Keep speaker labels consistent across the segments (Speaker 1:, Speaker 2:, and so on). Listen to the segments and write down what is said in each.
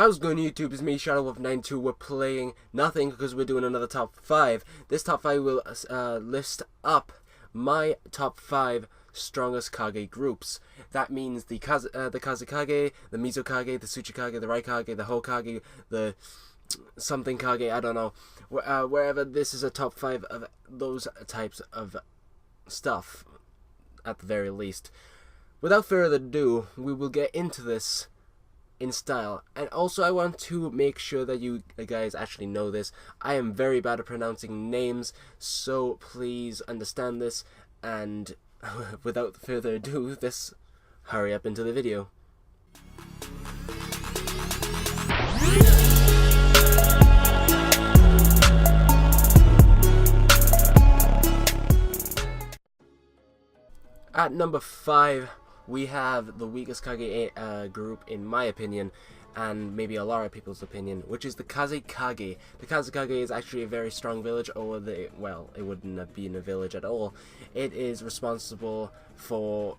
Speaker 1: How's it going, YouTube? It's me, ShadowWolf92. We're playing nothing because we're doing another top 5. This top 5 will list up my top 5 strongest Kage groups. That means the Kazekage, the Mizukage, the Tsuchikage, the Raikage, the Hokage, the something Kage, I don't know. Wherever this is a top 5 of those types of stuff, at the very least. Without further ado, we will get into this in style. And also I want to make sure that you guys actually know this. I am very bad at pronouncing names, so please understand this, and without further ado, hurry up into the video. At number 5, we have the weakest Kage group, in my opinion, and maybe a lot of people's opinion, which is the Kazekage. The Kazekage is actually a very strong village, or well, it wouldn't have been a village at all. It is responsible for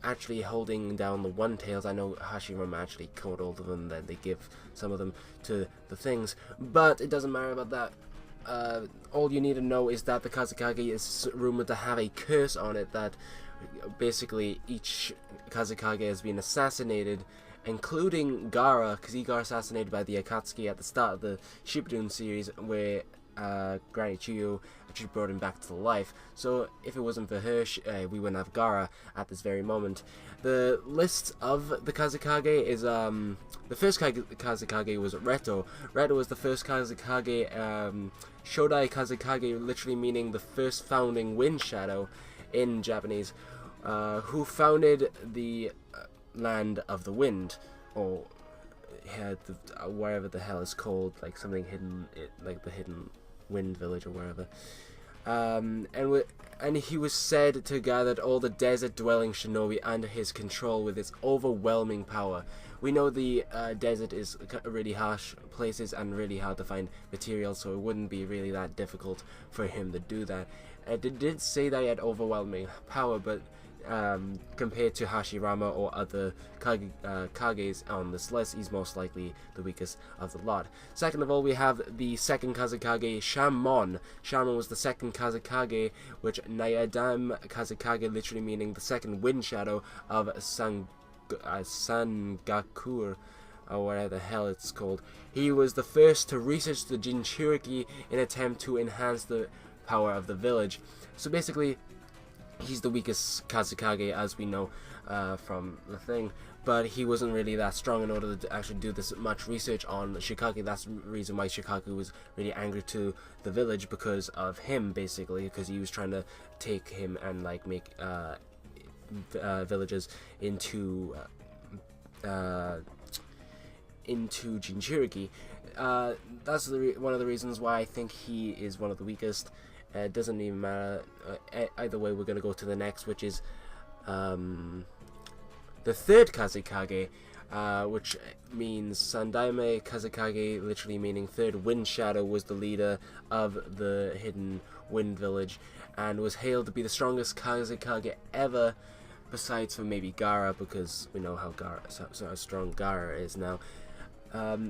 Speaker 1: actually holding down the One-Tails. I know Hashirama actually killed all of them, then they give some of them to the things, but it doesn't matter about that. All you need to know is that the Kazekage is rumored to have a curse on it that basically each Kazekage has been assassinated, including Gaara, because he got assassinated by the Akatsuki at the start of the Shippuden series, where Granny Chiyo actually brought him back to life. So if it wasn't for her, we wouldn't have Gaara at this very moment. The list of the Kazekage is the first Kazekage was Reto. Reto was the first Kazekage, Shodai Kazekage, literally meaning the first founding wind shadow in Japanese, who founded the land of the wind, or wherever the hell it's called, like something hidden, like the hidden wind village or wherever. And he was said to gathered all the desert-dwelling shinobi under his control with its overwhelming power. We know the desert is really harsh places and really hard to find materials, so it wouldn't be really that difficult for him to do that. It did say that he had overwhelming power, but compared to Hashirama or other Kages on this list, he's most likely the weakest of the lot. Second of all, we have the second Kazekage, Shamon. Shamon was the second Kazekage, which Nayadam Kazekage, literally meaning the second wind shadow of Sangakur, or whatever the hell it's called. He was the first to research the Jinchuriki in an attempt to enhance the power of the village. So basically, he's the weakest Kazekage, as we know from the thing, but he wasn't really that strong in order to actually do this much research on Shikage. That's the reason why Shikaku was really angry to the village, because of him, basically, because he was trying to take him and like make villages into Jinchuriki. That's one of the reasons why I think he is one of the weakest. It doesn't even matter. Either way, we're going to go to the next, which is the third Kazekage, which means Sandaime Kazekage, literally meaning third wind shadow, was the leader of the hidden wind village, and was hailed to be the strongest Kazekage ever, besides for maybe Gaara, because we know how strong Gaara is now.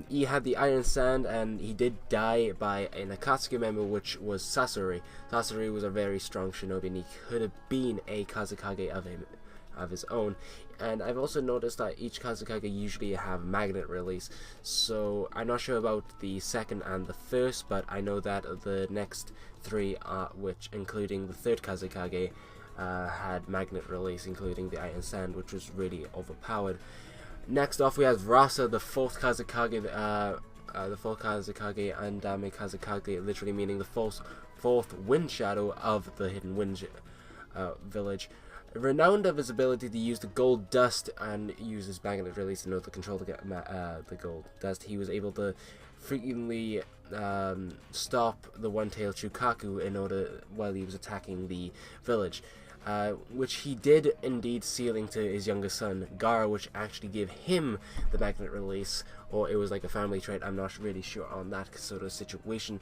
Speaker 1: He had the Iron Sand, and he did die by an Akatsuki member, which was Sasori. Sasori was a very strong shinobi, and he could have been a Kazekage of his own. And I've also noticed that each Kazekage usually have magnet release, so I'm not sure about the second and the first, but I know that the next three, which including the third Kazekage, had magnet release, including the Iron Sand, which was really overpowered. Next off, we have Rasa, the fourth Kazekage, and Dame Kazekage, literally meaning the fourth wind shadow of the hidden wind village. Renowned of his ability to use the gold dust and use his magnet release in order to control the gold dust, he was able to frequently stop the One-Tailed Shukaku while he was attacking the village. Which he did indeed, sealing to his younger son Gaara, which actually gave him the magnet release, or it was like a family trait. I'm not really sure on that sort of situation.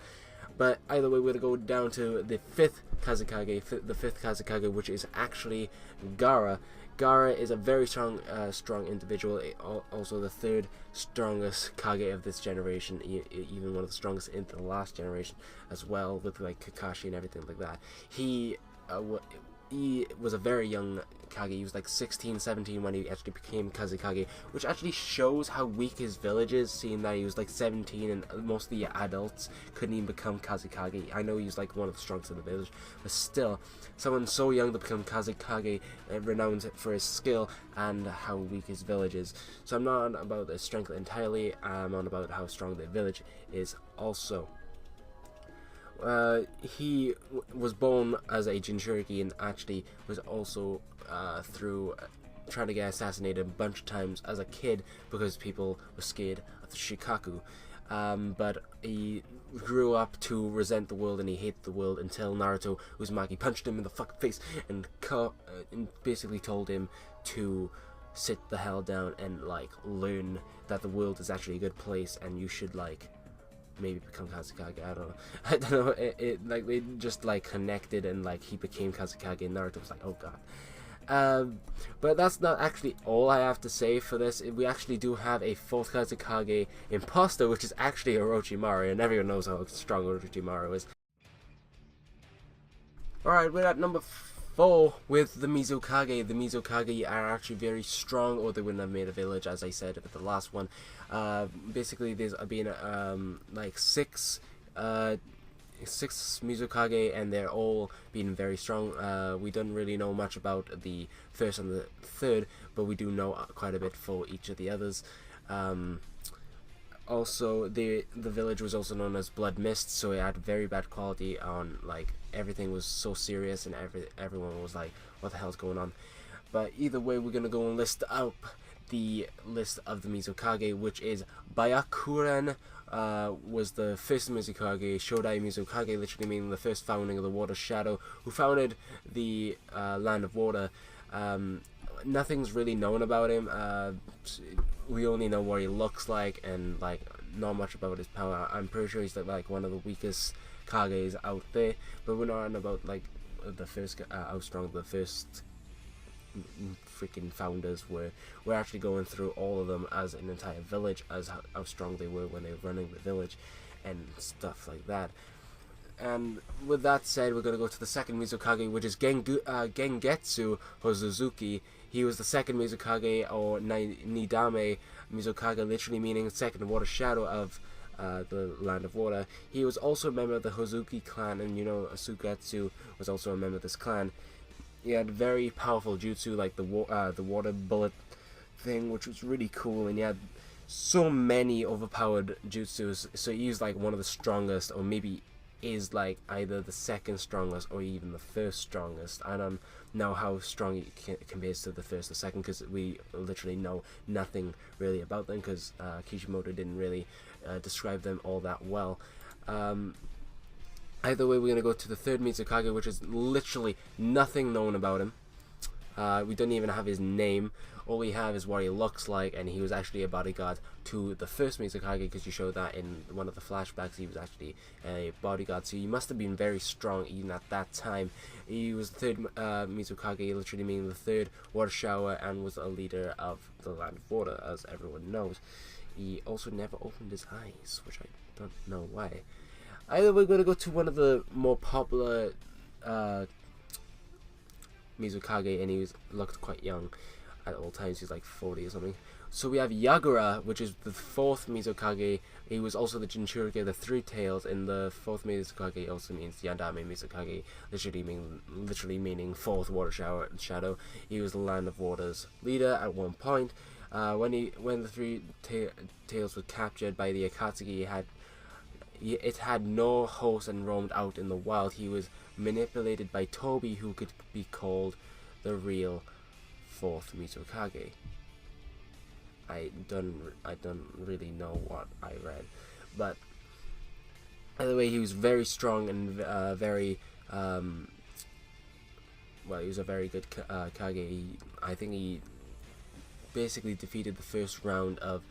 Speaker 1: But either way, we're going to go down to the fifth Kazekage, which is actually Gaara. Gaara is a very strong individual, also the third strongest Kage of this generation, even one of the strongest in the last generation as well, with like Kakashi and everything like that. He was a very young Kage. He was like 16, 17 when he actually became Kazekage, which actually shows how weak his village is, seeing that he was like 17 and most of the adults couldn't even become Kazekage. I know he was like one of the strongest in the village, but still, someone so young to become Kazekage, renowned for his skill and how weak his village is. So I'm not on about his strength entirely, I'm on about how strong the village is also. He was born as a Jinchuriki and actually was also through trying to get assassinated a bunch of times as a kid because people were scared of the Shikaku. But he grew up to resent the world and he hated the world until Naruto Uzumaki punched him in the fucking face and basically told him to sit the hell down and like learn that the world is actually a good place and you should like maybe become Kazekage. I don't know. It like they just like connected and like he became Kazekage and Naruto was like, oh god. But that's not actually all I have to say for this. We actually do have a fourth Kazekage imposter, which is actually Orochimaru, and everyone knows how strong Orochimaru is. Alright, we're at number 4 with the Mizukage. The Mizukage are actually very strong, or they wouldn't have made a village, as I said with the last one. Basically, there's been like six Mizukage, and they're all been very strong. We don't really know much about the first and the third, but we do know quite a bit for each of the others. Also, the village was also known as Blood Mist, so it had very bad quality on, like, everything was so serious and everyone was like, what the hell's going on? But either way, we're gonna go and list up the list of the Mizukage, which is Byakuren was the first Mizukage, Shodai Mizukage, literally meaning the first founding of the Water Shadow, who founded the Land of Water. Nothing's really known about him. We only know what he looks like and like not much about his power. I'm pretty sure he's like one of the weakest Kages out there, but we're not about like the first how strong the first freaking founders were. We're actually going through all of them as an entire village, as how strong they were when they were running the village and stuff like that. And with that said, we're going to go to the second Mizukage, which is Gengetsu Hozuzuki. He was the second Mizukage, or Nidame Mizukage, literally meaning second water shadow of the Land of Water. He was also a member of the Hozuki clan, and you know, Sugetsu was also a member of this clan. He had very powerful jutsu, like the water bullet thing, which was really cool, and he had so many overpowered jutsus, so he was like one of the strongest, or maybe is like either the second strongest or even the first strongest. I don't know how strong he compares to the first or second, because we literally know nothing really about them, because Kishimoto didn't really describe them all that well. Either way, we're going to go to the third Mizukage, which is literally nothing known about him. We don't even have his name. All we have is what he looks like, and he was actually a bodyguard to the first Mizukage, because you showed that in one of the flashbacks. He was actually a bodyguard, so he must have been very strong even at that time. He was the third Mizukage, literally meaning the third water shower, and was a leader of the Land of Water, as everyone knows. He also never opened his eyes, which I don't know why. Either we're going to go to one of the more popular Mizukage, and he looked quite young at all times. He's like 40 or something. So we have Yagura, which is the fourth Mizukage. He was also the Jinchuriki of the Three Tails, and the fourth Mizukage also means Yandame Mizukage, literally meaning fourth water shadow. He was the Land of Water's leader at one point. When the Three Tails were captured by the Akatsuki, it had no host and roamed out in the wild. He was manipulated by Tobi, who could be called the real fourth Mizukage. I don't really know what I read, but either way, he was very strong and very well, he was a very good Kage. I think he basically defeated the first round of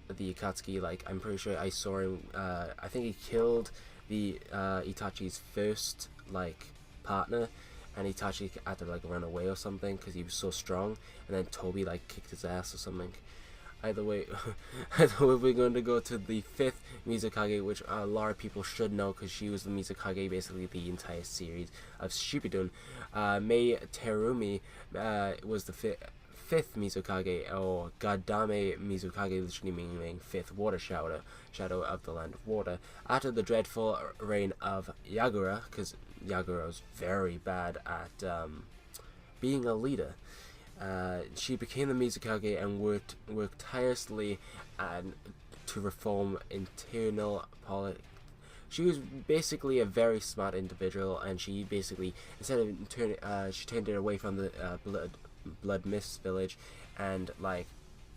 Speaker 1: the Akatsuki. Like, I'm pretty sure I saw him, I think he killed the Itachi's first like partner, and Itachi had to like run away or something because he was so strong, and then Toby like kicked his ass or something. Either way, we're going to go to the 5th Mizukage, which a lot of people should know because she was the Mizukage basically the entire series of Shippuden. Mei Terumi was the 5th Mizukage, or Gadame Mizukage, literally meaning 5th water shadow of the land of water. After the dreadful reign of Yagura, because Yagura was very bad at being a leader, she became the Mizukage and worked tirelessly to reform internal politics. She was basically a very smart individual, and she basically, instead of she turned it away from the Blood Mist village, and like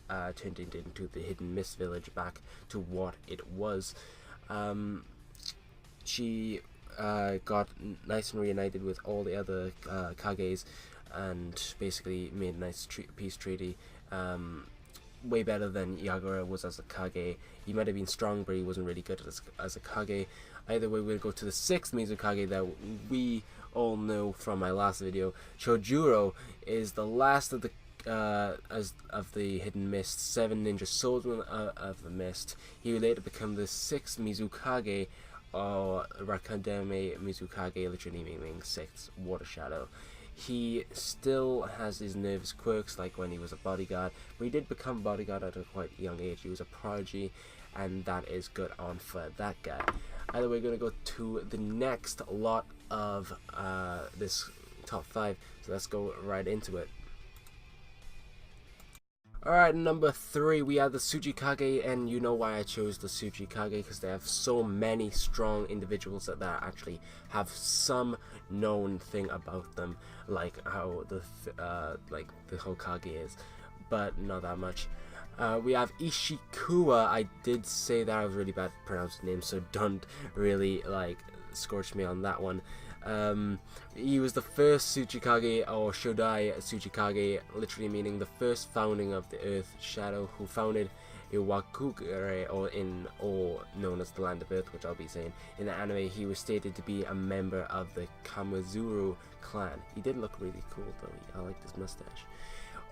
Speaker 1: turned it into the Hidden Mist village back to what it was. She got nice and reunited with all the other Kages, and basically made a nice peace treaty. Way better than Yagura was as a Kage. He might have been strong, but he wasn't really good as a Kage. Either way, we'll go to the 6th Mizukage that we all know from my last video. Chojuro is the last of the of the Hidden Mist, 7 ninja swordsmen of the mist. He would later become the 6th Mizukage, or Rakadame Mizukage, literally meaning 6th water shadow. He still has his nervous quirks like when he was a bodyguard, but he did become bodyguard at a quite young age. He was a prodigy, and that is good on for that guy. Either way, we're going to go to the next lot of this top 5, so let's go right into it. Alright, number 3, we have the Tsuchikage, and you know why I chose the Tsuchikage, because they have so many strong individuals that actually have some known thing about them, like how the Hokage is, but not that much. We have Ishikawa. I did say that I was really bad at pronouncing names, so don't really like scorch me on that one. He was the first Tsuchikage, or Shodai Tsuchikage, literally meaning the first founding of the Earth Shadow, who founded Iwakugare, or known as the Land of Earth, which I'll be saying. In the anime, he was stated to be a member of the Kamizuru clan. He did look really cool though. I liked his mustache.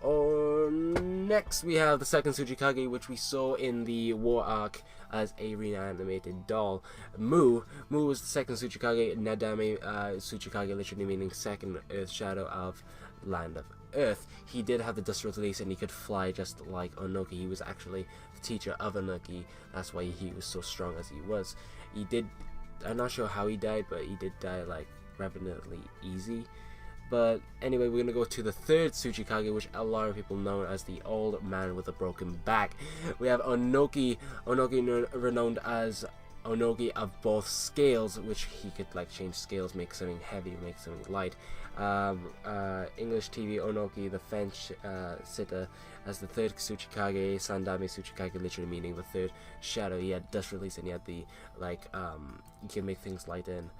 Speaker 1: Next we have the 2nd Tsuchikage, which we saw in the War Arc as a reanimated doll. Mu was the 2nd Tsuchikage, Nadame Tsuchikage, literally meaning 2nd Earth Shadow of Land of Earth. He did have the dust release, and he could fly just like Onoki. He was actually the teacher of Onoki. That's why he was so strong as he was. I'm not sure how he died, but he did die like relatively easy. But anyway, we're going to go to the 3rd Tsuchikage, which a lot of people know as the Old Man with a Broken Back. We have Onoki renowned as Onoki of both scales, which he could like change scales, make something heavy, make something light. English TV Onoki, the fence sitter, as the 3rd Tsuchikage, Sandame Tsuchikage, literally meaning the 3rd shadow. He had dust release, and he had the he can make things lighter and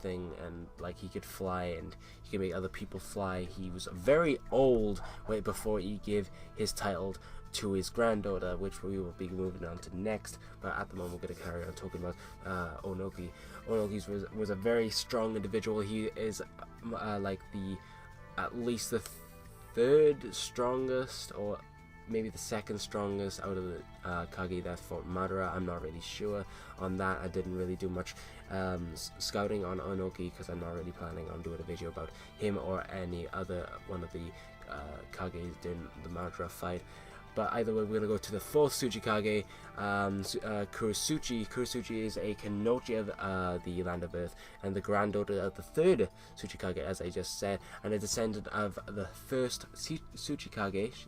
Speaker 1: thing, and like he could fly, and he could make other people fly. He was very old right before he gave his title to his granddaughter, which we will be moving on to next, but at the moment we're going to carry on talking about Onoki. Onoki was a very strong individual. He is like at least the 3rd strongest, or maybe the 2nd strongest out of the Kage that fought Madara. I'm not really sure on that. I didn't really do much scouting on Onoki because I'm not really planning on doing a video about him or any other one of the Kages during the Madara fight. But either way, we're going to go to the 4th Tsuchikage, Kurosuchi. Kurosuchi is a Kanochi of the Land of Earth, and the granddaughter of the 3rd Tsuchikage, as I just said, and a descendant of the 1st Tsuchikage.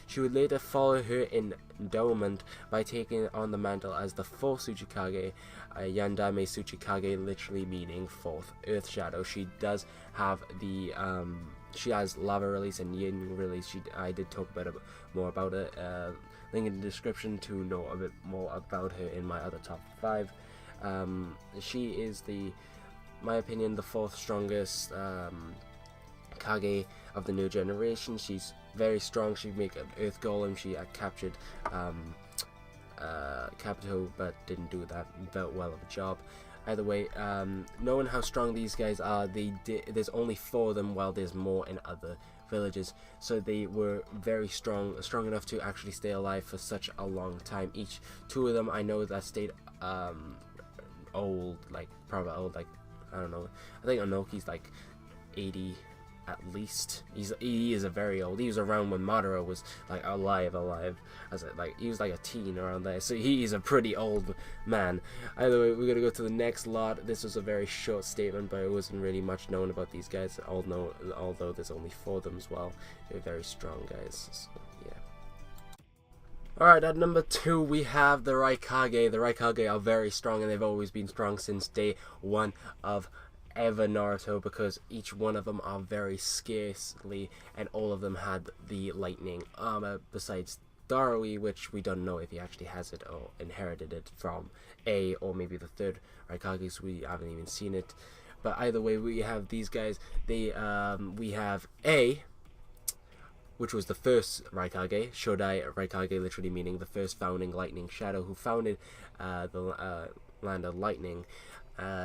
Speaker 1: She would later follow her in endowment by taking on the mantle as the 4th Tsuchikage, Yandame Tsuchikage, literally meaning 4th Earth Shadow. She does have the she has lava release and yin release. I did talk more about it. Link in the description to know a bit more about her in my other top 5. She is my opinion, the 4th strongest Kage of the new generation. She's very strong. She make an Earth Golem. She captured Capito, but didn't do that well of a job. Either way, knowing how strong these guys are, there's only 4 of them, while there's more in other villages. So they were very strong enough to actually stay alive for such a long time. Each 2 of them I know that stayed old, like probably old, like I don't know. I think Onoki's like 80 at least. He is a very old. He was around when Madara was like alive, as like he was like a teen around there. So he is a pretty old man. Either way, we're gonna go to the next lot. This was a very short statement, but it wasn't really much known about these guys. Although there's only 4 of them as well. They're very strong guys. So, yeah. Alright, at number 2 we have the Raikage. The Raikage are very strong, and they've always been strong since day 1 of ever Naruto, because each one of them are very scarcely, and all of them had the lightning armor, besides Darui, which we don't know if he actually has it or inherited it from A, or maybe the 3rd Raikage, so we haven't even seen it. But either way, we have these guys. We have A, which was the first Raikage, Shodai Raikage, literally meaning the first founding lightning shadow, who founded the land of lightning.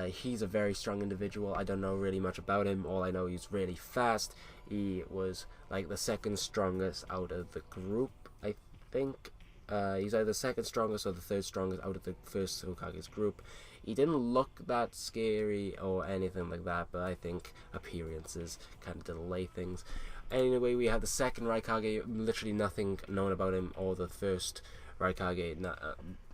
Speaker 1: He's a very strong individual. I don't know really much about him. All I know, he's really fast. He was like the 2nd strongest out of the group, I think. He's either the 2nd strongest or the 3rd strongest out of the first Hokage's group. He didn't look that scary or anything like that, but I think appearances kind of delay things. Anyway, we have the 2nd Raikage. Literally nothing known about him, or the 1st Raikage.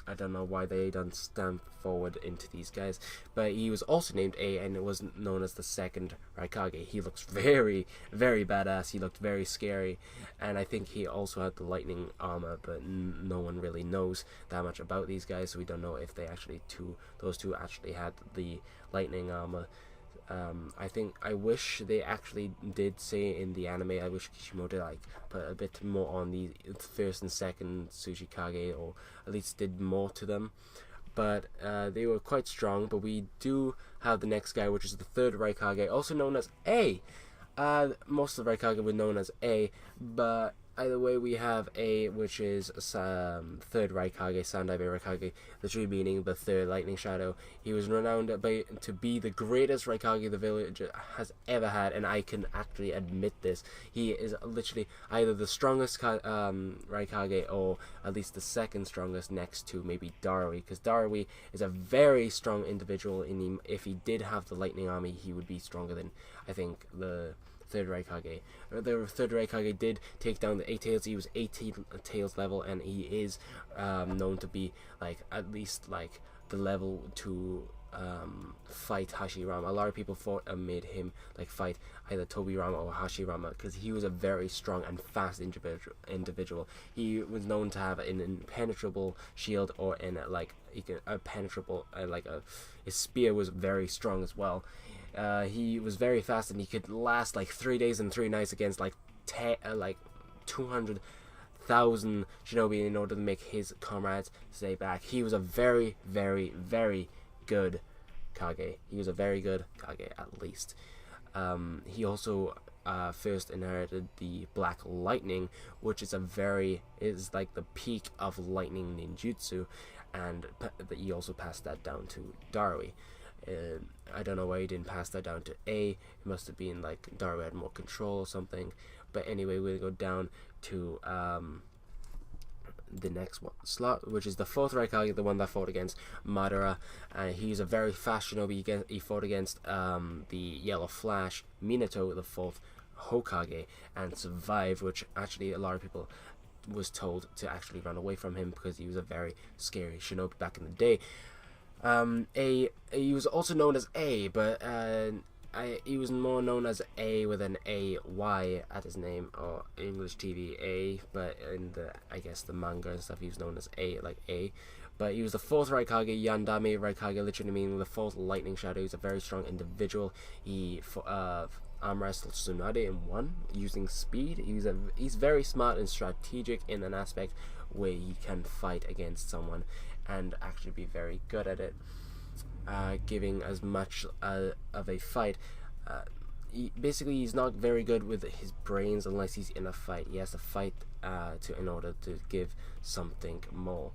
Speaker 1: I don't know why they don't stamp forward into these guys, but he was also named A, and it was known as the 2nd Raikage. He looks very, very badass. He looked very scary, and I think he also had the lightning armor, but no one really knows that much about these guys, so we don't know if they actually those two actually had the lightning armor. I wish they actually did say in the anime. I wish Kishimoto like put a bit more on the 1st and 2nd Tsuchikage, or at least did more to them. But they were quite strong. But we do have the next guy, which is the 3rd Raikage, also known as A. Most of the Raikage were known as A, but either way, we have A, which is 3rd Raikage, Sandai Raikage, literally meaning the 3rd lightning shadow. He was renowned to be the greatest Raikage the village has ever had, and I can actually admit this. He is literally either the strongest Raikage, or at least the 2nd strongest, next to maybe Darui, because Darui is a very strong individual. If he did have the lightning army, he would be stronger than, I think, the 3rd Raikage. The 3rd Raikage did take down the 8 Tails. He was 18 Tails level, and he is known to be like at least like the level to fight Hashirama. A lot of people made him like fight either Tobirama or Hashirama, because he was a very strong and fast individual. He was known to have an impenetrable shield, or in like a penetrable his spear was very strong as well. He was very fast, and he could last like 3 days and 3 nights against like 200,000 shinobi in order to make his comrades stay back. He was a very, very, very good Kage. He was a very good Kage, at least. He also first inherited the Black Lightning, which is like the peak of lightning ninjutsu, and he also passed that down to Darui. I don't know why he didn't pass that down to A. It must have been like Darui had more control or something. But anyway, we'll go down to the next slot, which is the 4th Raikage, the one that fought against Madara. He's a very fast shinobi. He fought against the Yellow Flash, Minato, the 4th Hokage, and survived, which actually a lot of people was told to actually run away from him, because he was a very scary shinobi back in the day. He was also known as A, but he was more known as A with an A-Y at his name, or English TV A, but in I guess the manga and stuff, he was known as A, like A. But he was the 4th Raikage, Yandame Raikage, literally meaning the 4th lightning shadow. He's a very strong individual. He arm wrestled Tsunade in 1 using speed. He's very smart and strategic in an aspect where he can fight against someone and actually be very good at it, giving as much of a fight. Basically, he's not very good with his brains unless he's in a fight. He has to fight in order to give something more.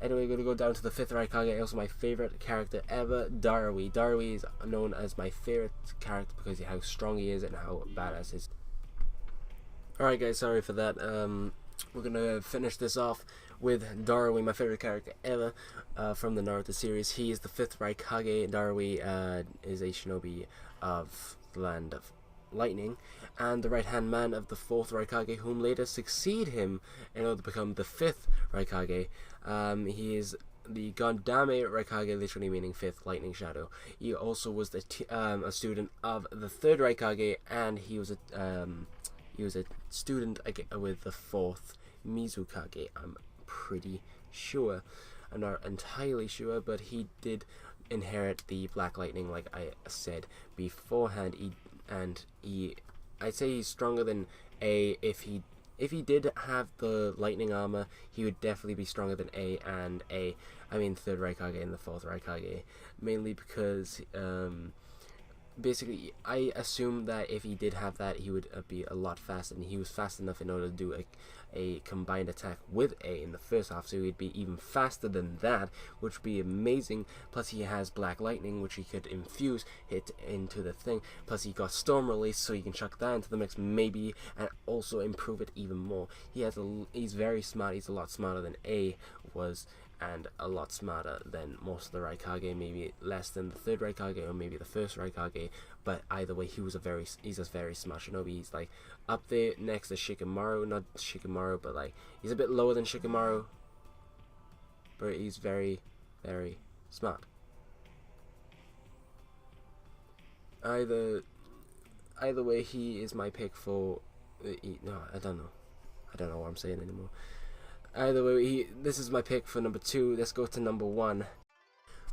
Speaker 1: Anyway, we're gonna go down to the 5th Raikage, also my favorite character ever, Darui. Darui is known as my favorite character because of how strong he is and how badass he is. Alright guys, sorry for that. We're gonna finish this off with Darui, my favorite character ever, from the Naruto series. He is the 5th Raikage. Darui is a shinobi of the land of lightning, and the right-hand man of the 4th Raikage, whom later succeed him in order to become the 5th Raikage. He is the Gondame Raikage, literally meaning 5th lightning shadow. He also was a student of the 3rd Raikage, and he was a student with the 4th Mizukage. I'm pretty sure. I'm not entirely sure, but he did inherit the black lightning, like I said beforehand. I'd say he's stronger than A. If he did have the lightning armor, he would definitely be stronger than A and A. I mean, 3rd Raikage and the 4th Raikage, mainly because basically, I assume that if he did have that, he would be a lot faster, and he was fast enough in order to do a combined attack with A in the first half, so he'd be even faster than that, which would be amazing. Plus he has black lightning, which he could infuse it into the thing. Plus he got storm release, so he can chuck that into the mix maybe, and also improve it even more. He's very smart. He's a lot smarter than A was, and a lot smarter than most of the Raikage, maybe less than the 3rd Raikage or maybe the 1st Raikage, but either way he's a very smart shinobi. He's like up there next to Shikamaru, not Shikamaru, but like he's a bit lower than Shikamaru, but he's very, very smart. Either way, he is my pick for no, I don't know what I'm saying anymore. Either way, this is my pick for number 2. Let's go to number 1.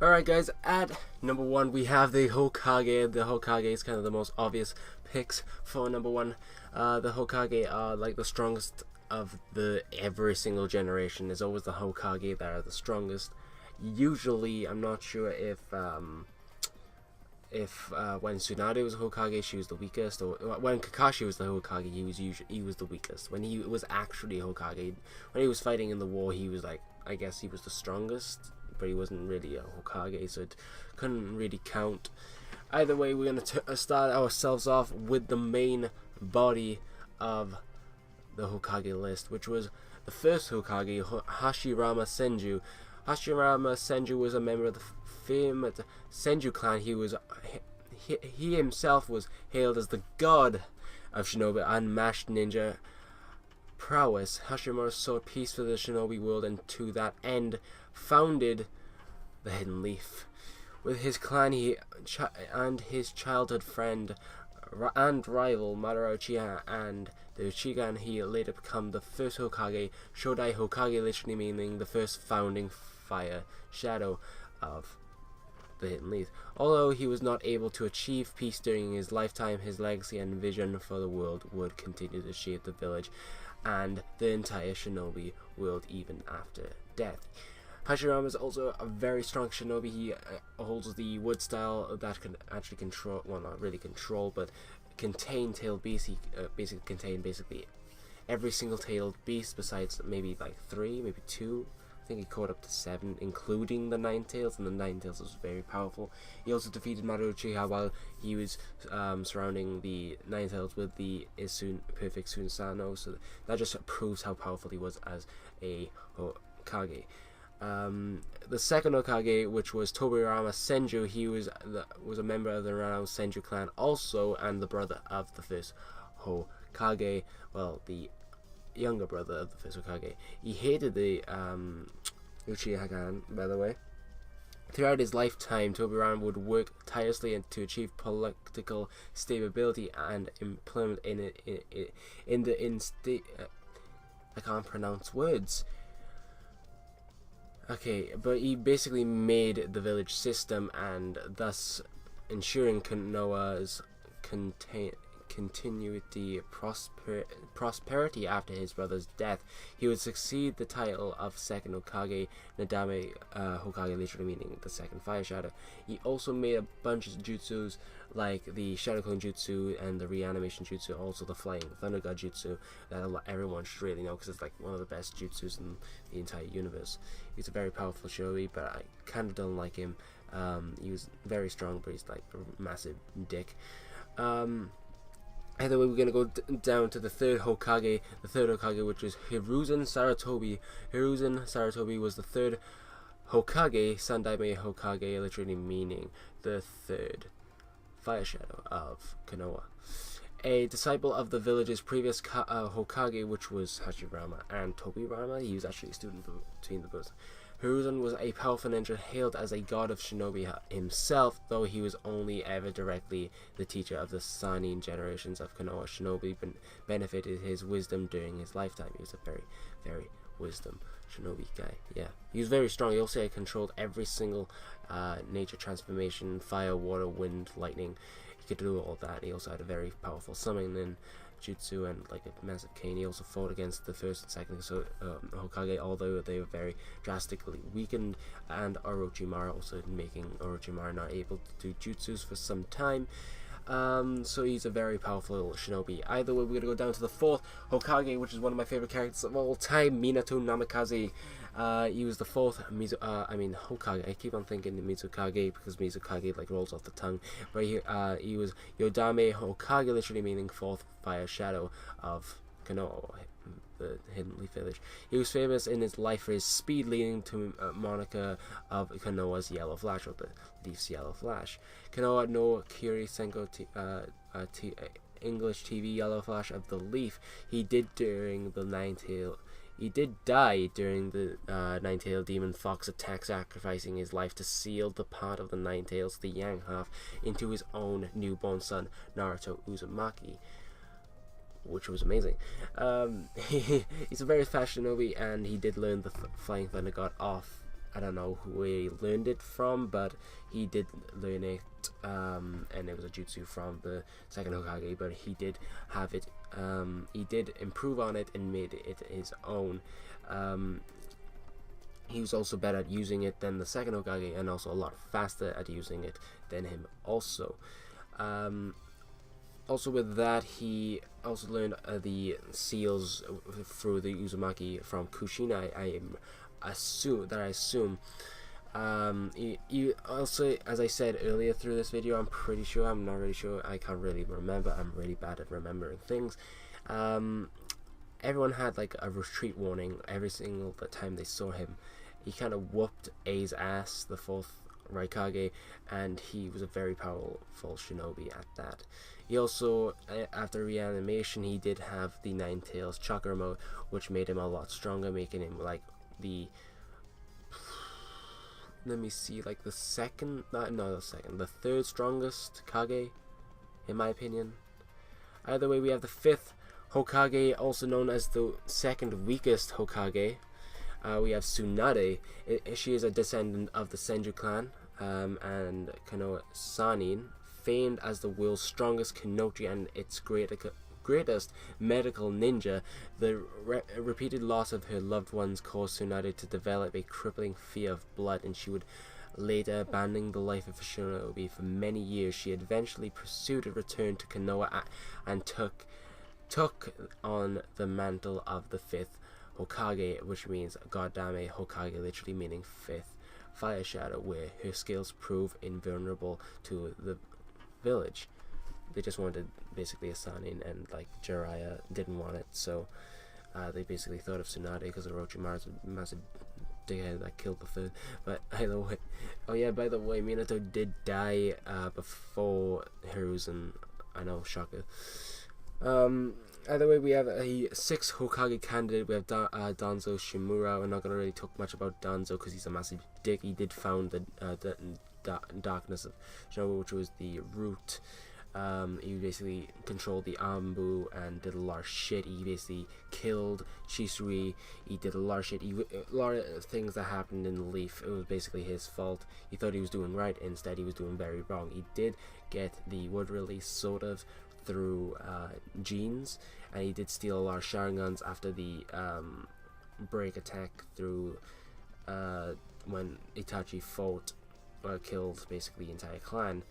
Speaker 1: Alright guys, at number 1 we have the Hokage. The Hokage is kind of the most obvious picks for number 1. The Hokage are like the strongest of every single generation. There's always the Hokage that are the strongest. Usually, I'm not sure if when Tsunade was Hokage, she was the weakest, or when Kakashi was the Hokage, he was the weakest. When he was actually Hokage, when he was fighting in the war, he was like, I guess he was the strongest, but he wasn't really a Hokage, so it couldn't really count. Either way, we're gonna start ourselves off with the main body of the Hokage list, which was the first Hokage, Hashirama Senju. Hashirama Senju was a member of the famed Senju clan. He himself was hailed as the god of shinobi and unmatched ninja prowess. Hashirama sought peace for the shinobi world, and to that end founded the Hidden Leaf. With his clan and his childhood friend and rival Madara Uchiha and the Uchiha, and he later became the first Hokage, Shodai Hokage, literally meaning the first founding fire shadow of the Hidden Leaf. Although he was not able to achieve peace during his lifetime, his legacy and vision for the world would continue to shape the village and the entire shinobi world even after death. Hashirama is also a very strong shinobi. He holds the wood style that can actually control, well, not really control, but contain tailed beasts. He basically contained every single tailed beast besides maybe like 3, maybe 2. I think he caught up to 7, including the 9 tails, and the 9 tails was very powerful. He also defeated Madara Uchiha while he was surrounding the 9 tails with the perfect Sunsano, so that just proves how powerful he was as a Hokage. The second Hokage, which was Tobirama Senju, he was a member of the renowned Senju clan also, and the brother of the first Hokage, well, the younger brother of the first Hokage. He hated the Uchiha clan, by the way. Throughout his lifetime, Tobirama would work tirelessly to achieve political stability and implement I can't pronounce words. Okay, but he basically made the village system and thus ensuring Konoha's continuity, prosperity after his brother's death. He would succeed the title of second Hokage, Nadame Hokage, literally meaning the second fire shadow. He also made a bunch of jutsus like the Shadow Clone Jutsu and the reanimation jutsu, also the Flying Thunder God Jutsu that everyone should really know because it's like one of the best jutsus in the entire universe. He's a very powerful shinobi, but I kind of don't like him. He was very strong, but he's like a massive dick. Either way, we're gonna go down to the third Hokage, which is Hiruzen Sarutobi. Hiruzen Sarutobi was the third Hokage, Sandaime Hokage, literally meaning the third fire shadow of Konoha. A disciple of the village's previous Hokage, which was Hashirama and Tobirama. He was actually a student between the both. Hiruzen was a powerful ninja, hailed as a god of shinobi himself, though he was only ever directly the teacher of the Sannin generations of Konoha shinobi, but benefited his wisdom during his lifetime. He was a very, very wisdom shinobi guy. Yeah, he was very strong. He also controlled every single nature transformation: fire, water, wind, lightning. He could do all that. He also had a very powerful summoning jutsu and like a massive cane. He also fought against the first and second Hokage, although they were very drastically weakened, and Orochimaru, also making Orochimaru not able to do jutsus for some time. So he's a very powerful shinobi. Either way, we're gonna go down to the fourth Hokage, which is one of my favorite characters of all time, Minato Namikaze. He was the fourth Hokage. I keep on thinking Mizukage because Mizukage like rolls off the tongue. But he was Yodame Hokage, literally meaning fourth fire shadow of Konoha, the Hidden Leaf Village. He was famous in his life for his speed, leading to moniker of Konoha's Yellow Flash, or the Leaf's Yellow Flash. Konoha no Kiri Senko English TV Yellow Flash of the Leaf. He did die during the Nine-Tailed Demon Fox attack, sacrificing his life to seal the part of the Nine-Tails, the yang half, into his own newborn son, Naruto Uzumaki, which was amazing. He's a very fast shinobi, and he did learn the Flying Thunder God off. I don't know who he learned it from, but he did learn it, and it was a jutsu from the second Hokage, but he did have it, he did improve on it and made it his own. He was also better at using it than the second Hokage, and also a lot faster at using it than him also. Also with that, he also learned the seals through the Uzumaki from Kushina, I assume. You also, as I said earlier through this video, I'm not really sure, I can't really remember, I'm really bad at remembering things. Everyone had like a retreat warning every single time they saw him. He kind of whooped A's ass, the fourth Raikage, and he was a very powerful shinobi at that. He also, after reanimation, he did have the Nine Tails chakra mode, which made him a lot stronger, making him like the, let me see, like the third strongest Kage, in my opinion. Either way, we have the fifth Hokage, also known as the second weakest Hokage. We have Tsunade. She is a descendant of the Senju clan, and Konoha Sannin, famed as the world's strongest Kenochi and its greatest medical ninja. The repeated loss of her loved ones caused Tsunade to develop a crippling fear of blood, and she would later abandon the life of a shinobi for many years. She eventually pursued a return to Konoha and took on the mantle of the fifth Hokage, which means Godame Hokage, literally meaning fifth fire shadow, where her skills prove invulnerable to the village. They just wanted basically a Sannin, and like Jiraiya didn't want it, so they basically thought of Tsunade because Orochimaru's a massive dickhead that killed the third. But either way, oh yeah, by the way, Minato did die before Hiruzen. I know, shocker. Either way, we have a sixth Hokage candidate. We have Danzo Shimura. We're not going to really talk much about Danzo because he's a massive dick. He did found the darkness of Shinobi, which was the root. He basically controlled the Anbu and did a lot of shit. He basically killed Chisui. He did a lot of shit. A lot of things that happened in the Leaf, it was basically his fault. He thought he was doing right, instead he was doing very wrong. He did get the wood release, sort of, through genes, and he did steal a lot of Sharingans after the break attack through when Itachi fought killed basically the entire clan.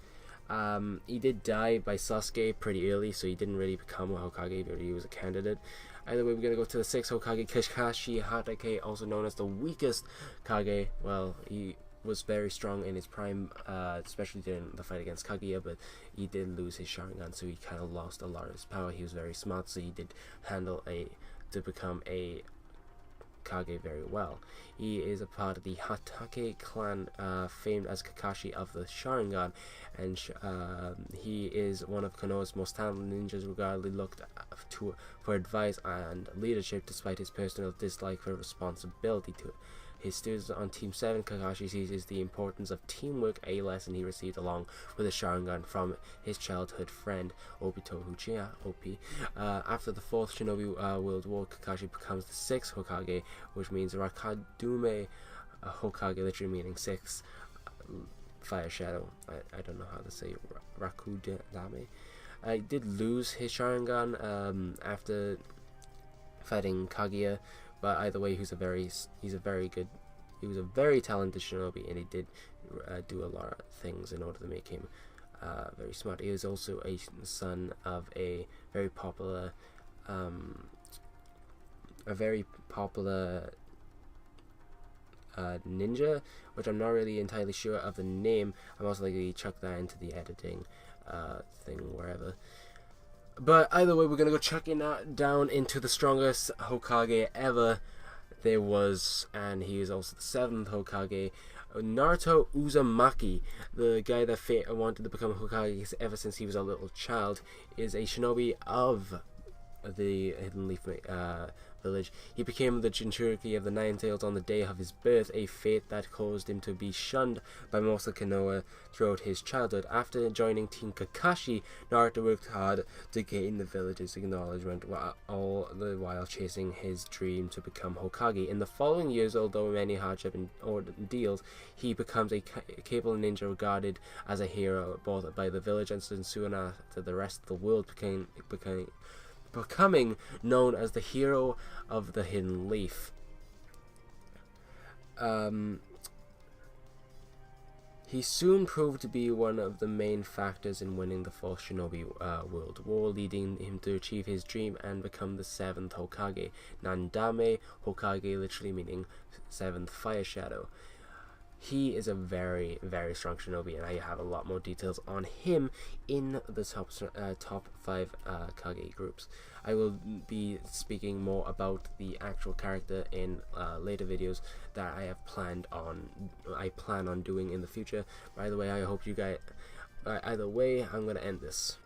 Speaker 1: He did die by Sasuke pretty early, so he didn't really become a Hokage, but he was a candidate. Either way, we're going to go to the 6th Hokage, Kakashi Hatake, also known as the weakest Kage. Well, he was very strong in his prime, especially during the fight against Kaguya, but he did lose his Sharingan, so he kind of lost a lot of his power. He was very smart, so he did handle to become a Kage very well. He is a part of the Hatake clan, famed as Kakashi of the Sharingan, and he is one of Konoha's most talented ninjas, regardless looked to for advice and leadership despite his personal dislike for responsibility to it. His students on Team 7, Kakashi sees the importance of teamwork, a lesson he received along with a Sharingan from his childhood friend Obito Uchiha, OP. After the 4th Shinobi World War, Kakashi becomes the 6th Hokage, which means Rakadume Hokage, literally meaning 6 Fire Shadow. I don't know how to say Rakudame. I did lose his Sharingan after fighting Kaguya, but either way, he was a very talented shinobi, and he did do a lot of things in order to make him very smart. He was also a son of a very popular ninja, which I'm not really entirely sure of the name. I'm also likely to chuck that into the editing thing wherever. But either way, we're gonna go chucking that down into the strongest Hokage ever there was, and he is also the 7th Hokage, Naruto Uzumaki. The guy that wanted to become Hokage ever since he was a little child is a shinobi of the Hidden Leaf village. He became the Jinchuriki of the Nine Tails on the day of his birth, a fate that caused him to be shunned by most of Konoha throughout his childhood. After joining Team Kakashi, Naruto worked hard to gain the village's acknowledgement, all the while chasing his dream to become Hokage. In the following years, although many hardship and ordeals, he becomes a capable ninja regarded as a hero both by the village and soon after the rest of the world, becoming known as the hero of the Hidden Leaf. He soon proved to be one of the main factors in winning the 4th Shinobi World War, leading him to achieve his dream and become the 7th Hokage. Nandame Hokage, literally meaning 7th Fire Shadow. He is a very, very strong shinobi, and I have a lot more details on him in the top 5 Kage groups. I will be speaking more about the actual character in later videos that I plan on doing in the future. By the way, I hope you guys. Either way, I'm gonna end this.